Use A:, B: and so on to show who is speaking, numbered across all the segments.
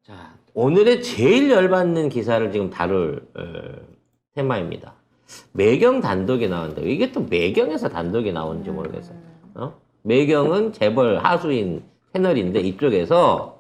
A: 자, 오늘의 제일 열받는 기사를 지금 다룰 테마입니다. 매경 단독이 나온다. 이게 또 매경에서 단독이 나오는지 모르겠어요. 매경은 재벌 하수인 채널인데 이쪽에서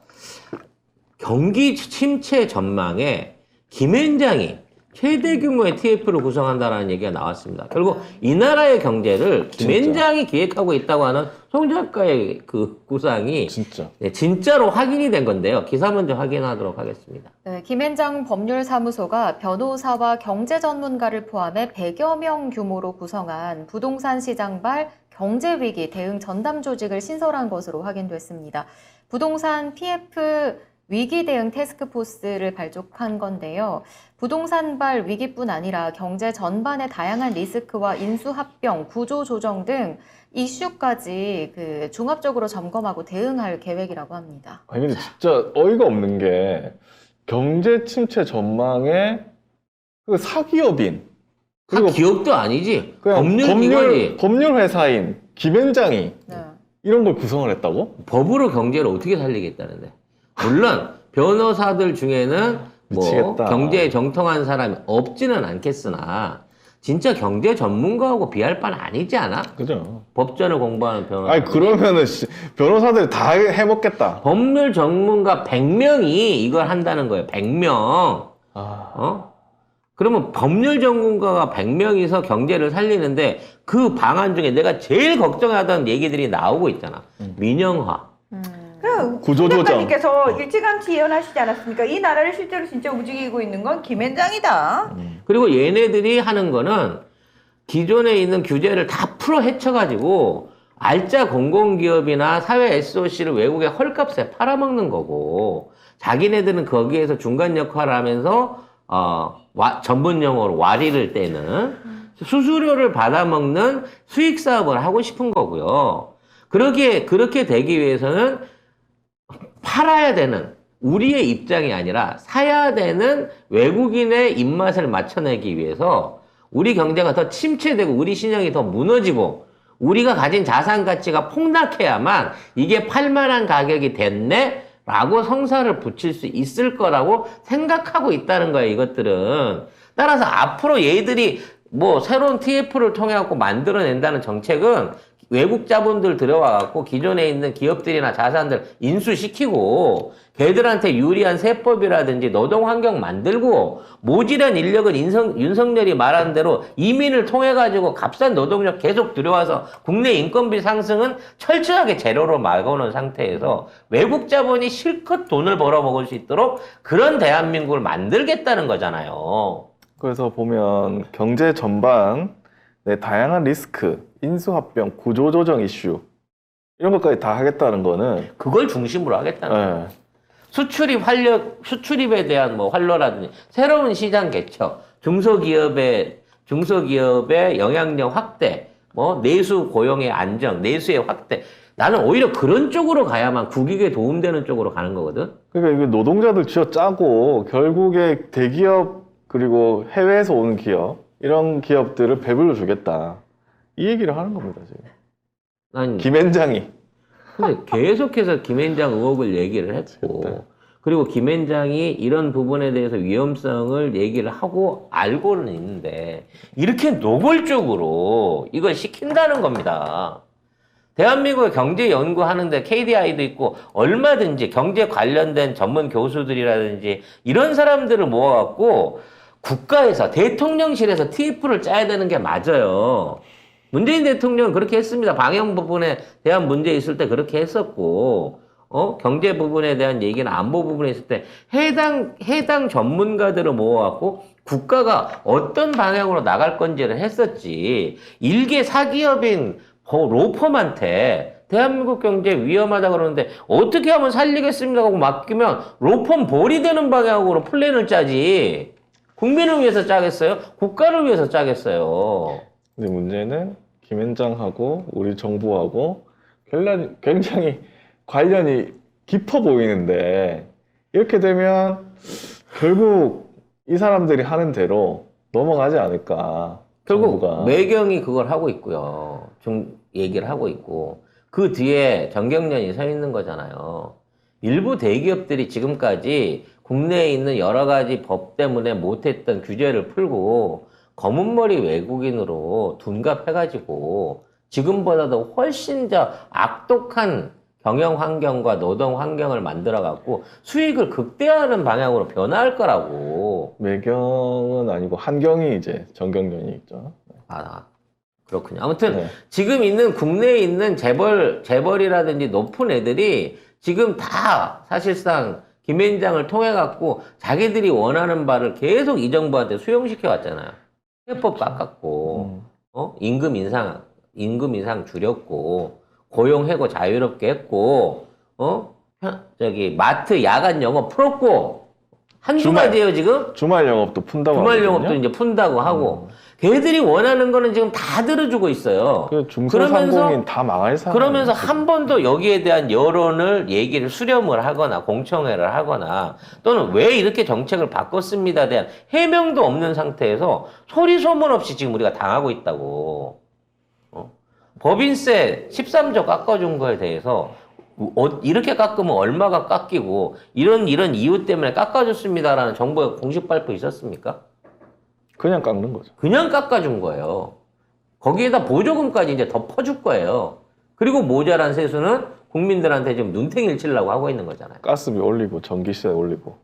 A: 경기 침체 전망에 김앤장이 최대 규모의 TF를 구성한다라는 얘기가 나왔습니다. 결국 이 나라의 경제를 김앤장이 기획하고 있다고 하는 송 작가의 그 구상이 진짜로 확인이 된 건데요. 기사 먼저 확인하도록 하겠습니다.
B: 네, 김앤장 법률사무소가 변호사와 경제 전문가를 포함해 100여 명 규모로 구성한 부동산 시장발 경제위기 대응 전담 조직을 신설한 것으로 확인됐습니다. 부동산 PF 위기 대응 태스크포스를 발족한 건데요. 부동산발 위기뿐 아니라 경제 전반의 다양한 리스크와 인수합병, 구조조정 등 이슈까지 종합적으로 점검하고 대응할 계획이라고 합니다.
C: 아니 근데 진짜 어이가 없는 게 경제 침체 전망에 그 사기업인 그리고
A: 기업도 아니지. 법률
C: 회사인 김앤장이 이런 걸 구성을 했다고?
A: 법으로 경제를 어떻게 살리겠다는데. 물론 변호사들 중에는 뭐 경제에 정통한 사람이 없지는 않겠으나 진짜 경제 전문가하고 비할 바는 아니지 않아?
C: 그죠.
A: 법전을 공부하는 변호사.
C: 아니 그러면은 변호사들이 다 해먹겠다.
A: 법률 전문가 100명이 이걸 한다는 거예요. 100명. 그러면 법률 전문가가 100명이서 경제를 살리는데 그 방안 중에 내가 제일 걱정하던 얘기들이 나오고 있잖아. 민영화.
C: 구조조정.
D: 작가님께서 일찌감치 예언하시지 않았습니까? 이 나라를 실제로 진짜 움직이고 있는 건 김앤장이다.
A: 그리고 얘네들이 하는 거는 기존에 있는 규제를 다 풀어 헤쳐가지고 알짜 공공기업이나 사회 SOC를 외국에 헐값에 팔아먹는 거고 자기네들은 거기에서 중간 역할을 하면서 전문 용어로 와리를 떼는 수수료를 받아먹는 수익 사업을 하고 싶은 거고요. 그렇게 되기 위해서는 팔아야 되는 우리의 입장이 아니라 사야 되는 외국인의 입맛을 맞춰내기 위해서 우리 경제가 더 침체되고 우리 신용이 더 무너지고 우리가 가진 자산 가치가 폭락해야만 이게 팔만한 가격이 됐네? 라고 성사를 붙일 수 있을 거라고 생각하고 있다는 거예요, 이것들은. 따라서 앞으로 얘들이 뭐 새로운 TF를 통해 갖고 만들어낸다는 정책은 외국 자본들 들어와갖고 기존에 있는 기업들이나 자산들 인수시키고 걔들한테 유리한 세법이라든지 노동 환경 만들고 모질한 인력은 윤석열이 말한 대로 이민을 통해가지고 값싼 노동력 계속 들여와서 국내 인건비 상승은 철저하게 제로로 막아놓은 상태에서 외국 자본이 실컷 돈을 벌어먹을 수 있도록 그런 대한민국을 만들겠다는 거잖아요.
C: 그래서 보면 경제 전반 다양한 리스크, 인수합병, 구조조정 이슈 이런 것까지 다 하겠다는 거는
A: 그걸 중심으로 하겠다는 거예요. 수출입에 대한 뭐 활로라든지 새로운 시장 개척, 중소기업의 영향력 확대, 뭐 내수 고용의 안정, 내수의 확대. 나는 오히려 그런 쪽으로 가야만 국익에 도움되는 쪽으로 가는 거거든.
C: 그러니까 이거 노동자들 쥐어 짜고 결국에 대기업 그리고 해외에서 오는 기업 이런 기업들을 배불러 주겠다. 이 얘기를 하는 겁니다, 지금. 김앤장이.
A: 근데 계속해서 김앤장 의혹을 얘기를 했고, 그리고 김앤장이 이런 부분에 대해서 위험성을 얘기를 하고 알고는 있는데, 이렇게 노골적으로 이걸 시킨다는 겁니다. 대한민국의 경제 연구하는데 KDI도 있고, 얼마든지 경제 관련된 전문 교수들이라든지, 이런 사람들을 모아갖고, 국가에서, 대통령실에서 TF를 짜야 되는 게 맞아요. 문재인 대통령은 그렇게 했습니다. 방역 부분에 대한 문제 있을 때 그렇게 했었고, 경제 부분에 대한 얘기는 안보 부분에 있을 때 해당 전문가들을 모아갖고 국가가 어떤 방향으로 나갈 건지를 했었지. 일개 사기업인 로펌한테 대한민국 경제 위험하다 그러는데 어떻게 하면 살리겠습니다 하고 맡기면 로펌 볼이 되는 방향으로 플랜을 짜지. 국민을 위해서 짜겠어요? 국가를 위해서 짜겠어요?
C: 근데 문제는 김앤장하고 우리 정부하고 굉장히 관련이 깊어 보이는데 이렇게 되면 결국 이 사람들이 하는 대로 넘어가지 않을까.
A: 결국
C: 정부가.
A: 매경이 그걸 하고 있고요. 좀 얘기를 하고 있고 그 뒤에 정경련이 서 있는 거잖아요. 일부 대기업들이 지금까지 국내에 있는 여러 가지 법 때문에 못했던 규제를 풀고 검은머리 외국인으로 둔갑해가지고 지금보다도 훨씬 더 악독한 경영 환경과 노동 환경을 만들어갖고 수익을 극대화하는 방향으로 변화할 거라고.
C: 매경은 아니고 한경이 이제 정경련이 있죠.
A: 아, 그렇군요. 아무튼
C: 네.
A: 지금 있는 국내에 있는 재벌이라든지 높은 애들이 지금 다 사실상 김앤장을 통해 갖고 자기들이 원하는 바를 계속 이 정부한테 수용시켜 왔잖아요. 해법 깎았고, 임금 인상 줄였고, 고용 해고 자유롭게 했고, 마트 야간 영업 풀었고, 한두 가지예요, 지금?
C: 주말 영업도 푼다고
A: 주말
C: 하거든요.
A: 영업도 이제 푼다고 하고, 걔들이 원하는 거는 지금 다 들어주고 있어요.
C: 그 중소상공인 다 망할 상황.
A: 그러면서 한 번도 여기에 대한 여론을 얘기를 수렴을 하거나 공청회를 하거나 또는 왜 이렇게 정책을 바꿨습니다에 대한 해명도 없는 상태에서 소리 소문 없이 지금 우리가 당하고 있다고. 법인세 13조 깎아준 거에 대해서 이렇게 깎으면 얼마가 깎이고 이런 이유 때문에 깎아줬습니다라는 정부의 공식 발표 있었습니까?
C: 그냥 깎는 거죠.
A: 그냥 깎아준 거예요. 거기에다 보조금까지 이제 더 퍼줄 거예요. 그리고 모자란 세수는 국민들한테 지금 눈탱이를 치려고 하고 있는 거잖아요.
C: 가스비 올리고 전기세 올리고.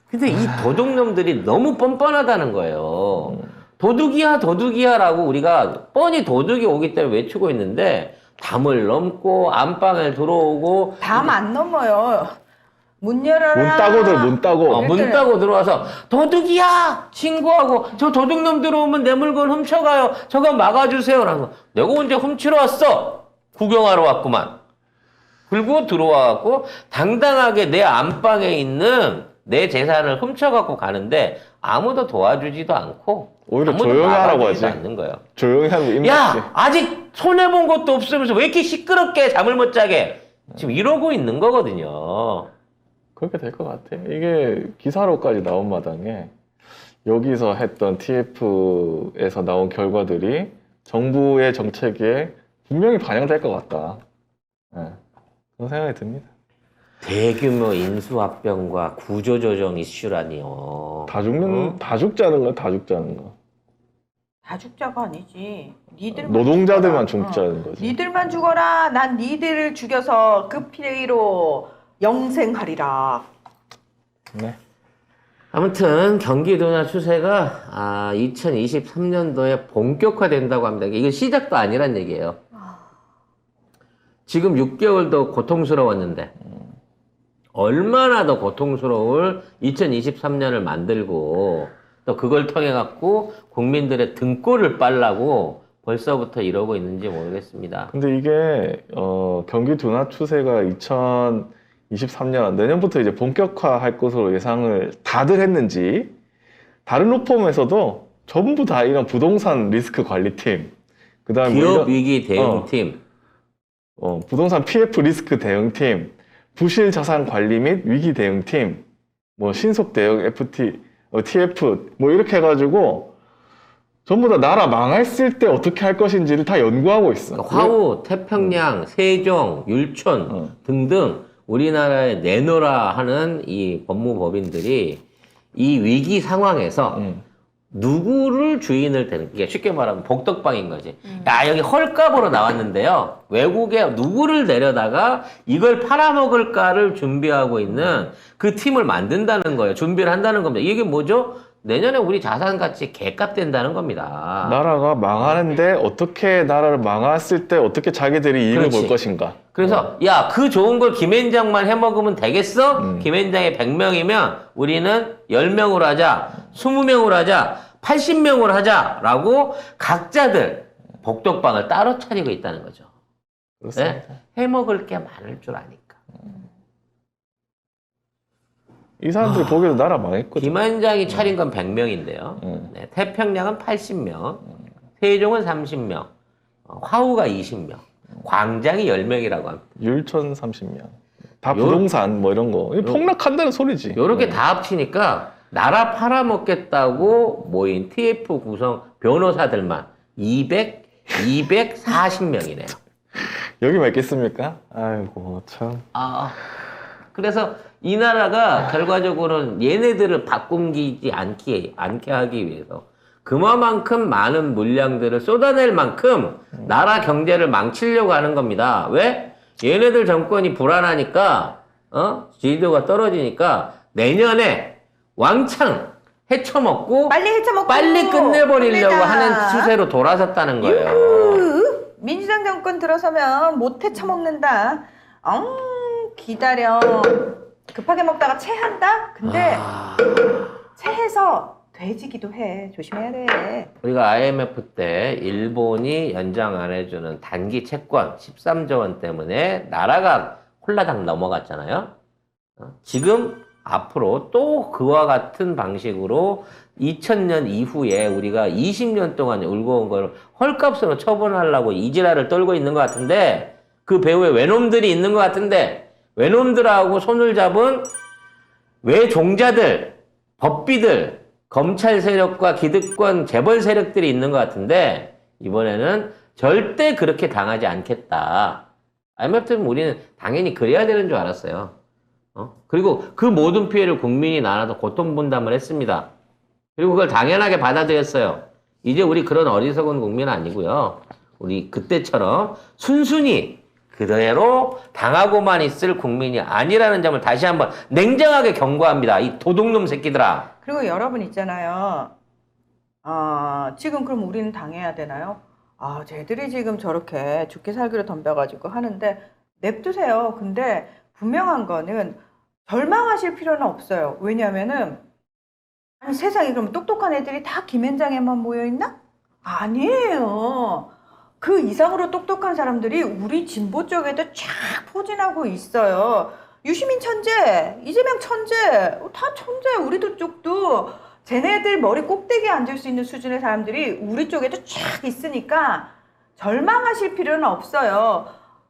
A: 근데 이 도둑놈들이 너무 뻔뻔하다는 거예요. 도둑이야라고 우리가 뻔히 도둑이 오기 때문에 외치고 있는데 담을 넘고 안방에 들어오고
D: 담 안 넘어요. 문 열어라.
C: 문 따고들 문 따고.
A: 문 따고 들어와서 도둑이야! 신고하고 저 도둑놈 들어오면 내 물건 훔쳐가요. 저거 막아주세요. 라고. 내가 언제 훔치러 왔어? 구경하러 왔구만. 그리고 들어와갖고 당당하게 내 안방에 있는 내 재산을 훔쳐갖고 가는데 아무도 도와주지도 않고
C: 오히려
A: 아무도
C: 조용히 하라고
A: 막아주지도
C: 하지.
A: 않는 거예요.
C: 조용히 하고 입
A: 야!
C: 맞지.
A: 아직 손해본 것도 없으면서 왜 이렇게 시끄럽게 잠을 못 자게 지금 이러고 있는 거거든요.
C: 그렇게 될 것 같아. 이게 기사로까지 나온 마당에 여기서 했던 TF에서 나온 결과들이 정부의 정책에 분명히 반영될 것 같다. 네. 그런 생각이 듭니다.
A: 대규모 인수합병과 구조조정 이슈라니요.
C: 다 죽는, 다 죽자는 거, 다 죽자는 거.
D: 다 죽자가 아니지. 니들만
C: 노동자들만
D: 죽어라.
C: 죽자는 거지.
D: 니들만 죽어라. 난 니들을 죽여서 그 피해로 영생하리라.
C: 네.
A: 아무튼 경기도나 추세가 2023년도에 본격화된다고 합니다. 이거 시작도 아니란 얘기예요. 지금 6개월도 고통스러웠는데 얼마나 더 고통스러울 2023년을 만들고 또 그걸 통해 갖고 국민들의 등골을 빨라고 벌써부터 이러고 있는지 모르겠습니다.
C: 근데 이게 경기 둔화 추세가 2023년 내년부터 이제 본격화할 것으로 예상을 다들 했는지 다른 로펌에서도 전부 다 이런 부동산 리스크 관리팀, 그다음에
A: 기업 위기 대응팀,
C: 부동산 PF 리스크 대응팀, 부실 자산 관리 및 위기 대응팀, 뭐 신속 대응 TF 뭐 이렇게 해가지고 전부 다 나라 망했을 때 어떻게 할 것인지를 다 연구하고 있어.
A: 그러니까 화우, 태평양, 세종, 율촌 등등 우리나라에 내놓으라 하는 이 법무법인들이 이 위기 상황에서 누구를 주인을 대는, 이게 쉽게 말하면 복덕방인 거지. 야, 여기 헐값으로 나왔는데요. 외국에 누구를 데려다가 이걸 팔아먹을까를 준비하고 있는 그 팀을 만든다는 거예요. 준비를 한다는 겁니다. 이게 뭐죠? 내년에 우리 자산 가치 개값 된다는 겁니다.
C: 나라가 망하는데 어떻게 나라를 망했을 때 어떻게 자기들이 이익을
A: 그렇지.
C: 볼 것인가.
A: 그래서 야, 그 좋은 걸 김앤장만 해먹으면 되겠어? 김앤장이 100명이면 우리는 10명으로 하자, 20명으로 하자, 80명으로 하자라고 각자들 복덕방을 따로 차리고 있다는 거죠.
C: 그렇습니다.
A: 네? 해먹을 게 많을 줄 아니까.
C: 이 사람들이 보기에도 나라 망했거든.
A: 김앤장이 차린 건 100명인데요. 네, 태평양은 80명, 세종은 30명, 화우가 20명, 광장이 10명이라고 합니다.
C: 율촌 30명. 다 부동산 뭐 이런 거. 폭락한다는 소리지.
A: 요렇게 다 합치니까 나라 팔아먹겠다고 모인 TF 구성 변호사들만 240명이네요.
C: 여기만 있겠습니까? 아이고 참.
A: 그래서 이 나라가 결과적으로는 얘네들을 바꾸지 않게 하기 위해서 그만큼 많은 물량들을 쏟아낼 만큼 나라 경제를 망치려고 하는 겁니다. 왜? 얘네들 정권이 불안하니까, 지지도가 떨어지니까 내년에 왕창 헤쳐먹고 빨리 끝내버리려고
D: 끝내자.
A: 하는 추세로 돌아섰다는 거예요.
D: 민주당 정권 들어서면 못 헤쳐먹는다. 기다려. 급하게 먹다가 체한다? 근데 체해서 돼지기도 해. 조심해야 돼.
A: 우리가 IMF 때 일본이 연장 안 해주는 단기 채권 13조 원 때문에 나라가 홀라당 넘어갔잖아요. 지금 앞으로 또 그와 같은 방식으로 2000년 이후에 우리가 20년 동안 울고 온 걸 헐값으로 처분하려고 이지랄을 떨고 있는 것 같은데 그 배후에 외놈들이 있는 것 같은데 외놈들하고 손을 잡은 외종자들, 법비들, 검찰 세력과 기득권 재벌 세력들이 있는 것 같은데 이번에는 절대 그렇게 당하지 않겠다. IMF 때는 우리는 당연히 그래야 되는 줄 알았어요. 그리고 그 모든 피해를 국민이 나눠서 고통 분담을 했습니다. 그리고 그걸 당연하게 받아들였어요. 이제 우리 그런 어리석은 국민은 아니고요. 우리 그때처럼 순순히 그대로 당하고만 있을 국민이 아니라는 점을 다시 한번 냉정하게 경고합니다. 이 도둑놈 새끼들아.
D: 그리고 여러분 있잖아요. 지금 그럼 우리는 당해야 되나요? 쟤들이 지금 저렇게 죽게 살기로 덤벼가지고 하는데 냅두세요. 근데 분명한 거는 절망하실 필요는 없어요. 왜냐면은 아니 세상에 그럼 똑똑한 애들이 다 김앤장에만 모여있나? 아니에요. 그 이상으로 똑똑한 사람들이 우리 진보 쪽에도 쫙 포진하고 있어요. 유시민 천재, 이재명 천재, 다 천재. 우리도 쪽도 쟤네들 머리 꼭대기에 앉을 수 있는 수준의 사람들이 우리 쪽에도 쫙 있으니까 절망하실 필요는 없어요.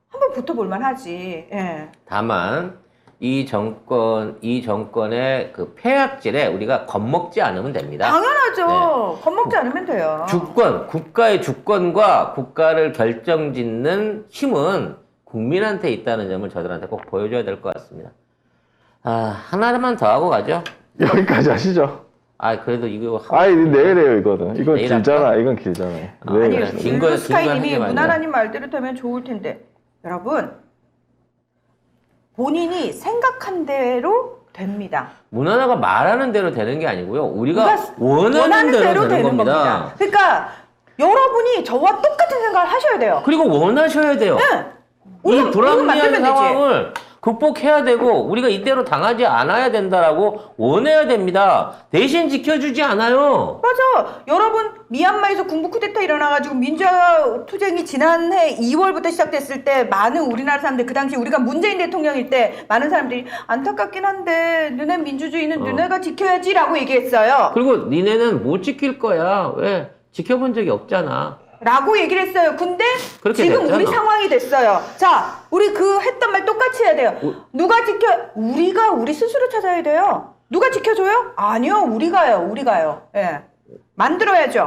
D: 한번 붙어볼만 하지. 예.
A: 다만 이 정권의 그 폐악질에 우리가 겁먹지 않으면 됩니다.
D: 당연하죠. 겁먹지 않으면 돼요.
A: 국가의 주권과 국가를 결정짓는 힘은 국민한테 있다는 점을 저들한테 꼭 보여줘야 될 것 같습니다. 하나만 더 하고 가죠.
C: 여기까지 하시죠.
A: 그래도 이거
C: 내일이에요 이거는. 이건
A: 내일
C: 길잖아.
A: 할까?
C: 이건 길잖아요.
A: 아니,
C: 내일
A: 긴
C: 하시죠.
A: 거- 긴 거
D: 스카이님이
A: 하지 말자.
D: 문화라님 말대로 되면 좋을 텐데 여러분 본인이 생각한 대로 됩니다.
A: 문화가 말하는 대로 되는 게 아니고요. 우리가 원하는 대로 되는 겁니다.
D: 그러니까 여러분이 저와 똑같은 생각을 하셔야 돼요.
A: 그리고 원하셔야 돼요.
D: 네.
A: 이
D: 우리가
A: 불합리한
D: 만들면 되지.
A: 상황을 극복해야 되고 우리가 이대로 당하지 않아야 된다라고 원해야 됩니다. 대신 지켜주지 않아요.
D: 맞아. 여러분 미얀마에서 군부 쿠데타 일어나가지고 민주화 투쟁이 지난해 2월부터 시작됐을 때 많은 우리나라 사람들 그 당시 우리가 문재인 대통령일 때 많은 사람들이 안타깝긴 한데 너네 민주주의는 너네가 지켜야지라고 얘기했어요.
A: 그리고 니네는 못 지킬 거야. 왜? 지켜본 적이 없잖아.
D: 라고 얘기를 했어요. 근데
A: 그렇게
D: 지금
A: 됐잖아.
D: 우리 상황이 됐어요. 자, 우리 그 했던 말 똑같이 해야 돼요. 누가 우리가 우리 스스로 찾아야 돼요. 누가 지켜줘요? 아니요, 우리가요. 예. 만들어야죠.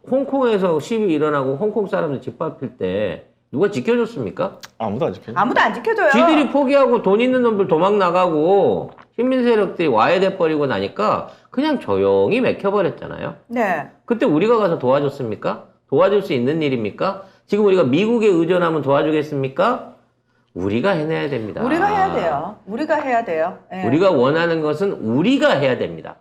A: 홍콩에서 시위 일어나고 홍콩 사람들 짓밟힐 때 누가 지켜줬습니까?
C: 아무도 안 지켜줘.
D: 아무도 안 지켜줘요.
A: 지들이 포기하고 돈 있는 놈들 도망 나가고 식민 세력들이 와해돼 버리고 나니까 그냥 조용히 맥혀버렸잖아요.
D: 네.
A: 그때 우리가 가서 도와줬습니까? 도와줄 수 있는 일입니까? 지금 우리가 미국에 의존하면 도와주겠습니까? 우리가 해내야 됩니다.
D: 우리가 해야 돼요. 우리가 해야 돼요. 예.
A: 우리가 원하는 것은 우리가 해야 됩니다.